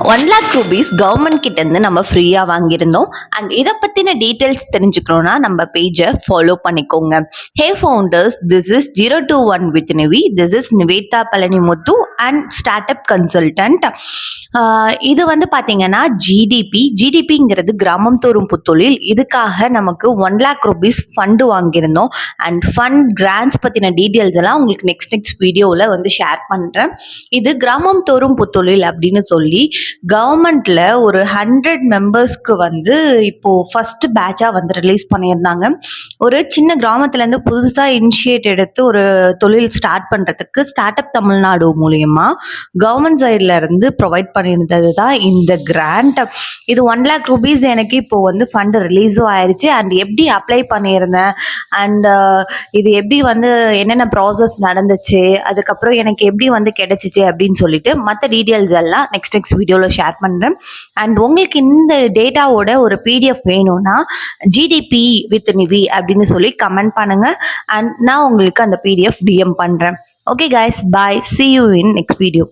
1 lakh rupees government கிட்ட இருந்து நம்ம ஃப்ரீயா வாங்கியிருந்தோம். அண்ட் இதை பத்தின டீடைல்ஸ் தெரிஞ்சுக்கணும்னா நம்ம பேஜை ஃபாலோ பண்ணிக்கோங்க. Hey founders, this is 021 with Nivi. This is Nivetha Palanimuthu and startup consultant. இது வந்து பார்த்தீங்கன்னா ஜிடிபிங்கிறது கிராமம் தோறும் புத்தொழில். இதுக்காக நமக்கு 1 lakh rupees ஃபண்டு வாங்கியிருந்தோம். அண்ட் ஃபண்ட் கிராண்ட்ஸ் பற்றின டீட்டெயில்ஸ் எல்லாம் உங்களுக்கு நெக்ஸ்ட் வீடியோவில் வந்து ஷேர் பண்ணுறேன். இது கிராமம் தோறும் புத்தொழில் அப்படின்னு சொல்லி கவர்மெண்ட்ல ஒரு 100 மெம்பர்ஸ்க்கு வந்து இப்போ ஃபர்ஸ்ட் பேட்சா வந்து ரிலீஸ் பண்ணியிருந்தாங்க. ஒரு சின்ன கிராமத்துல இருந்து புதுசா இனிஷியேட் எடுத்து ஒரு தொழில் ஸ்டார்ட் பண்றதுக்கு ஸ்டார்ட் அப் தமிழ்நாடு மூலியமா கவர்மெண்ட் சைட்ல இருந்து ப்ரொவைட் பண்ணியிருந்தது தான் இந்த கிராண்ட். இது 1 lakh rupees எனக்கு இப்போ வந்து ஃபண்ட் ரிலீஸும் ஆயிடுச்சு. அண்ட் எப்படி அப்ளை பண்ணியிருந்தேன் அண்ட் இது எப்படி வந்து என்னென்ன ப்ராசஸ் நடந்துச்சு, அதுக்கப்புறம் எனக்கு எப்படி வந்து கிடைச்சிச்சு அப்படின்னு சொல்லிட்டு மற்ற டீட்டெயில்ஸ் எல்லாம் நெக்ஸ்ட் வீடியோவில் ஷேர் பண்ணுறேன். அண்ட் உங்களுக்கு இந்த டேட்டாவோட ஒரு பிடிஎஃப் வேணும்னா ஜிடிபி வித் நிவி அப்படின்னு சொல்லி கமெண்ட் பண்ணுங்க. அண்ட் நான் உங்களுக்கு அந்த பிடிஎஃப் டிஎம் பண்ணுறேன். Okay guys, bye, see you in next video.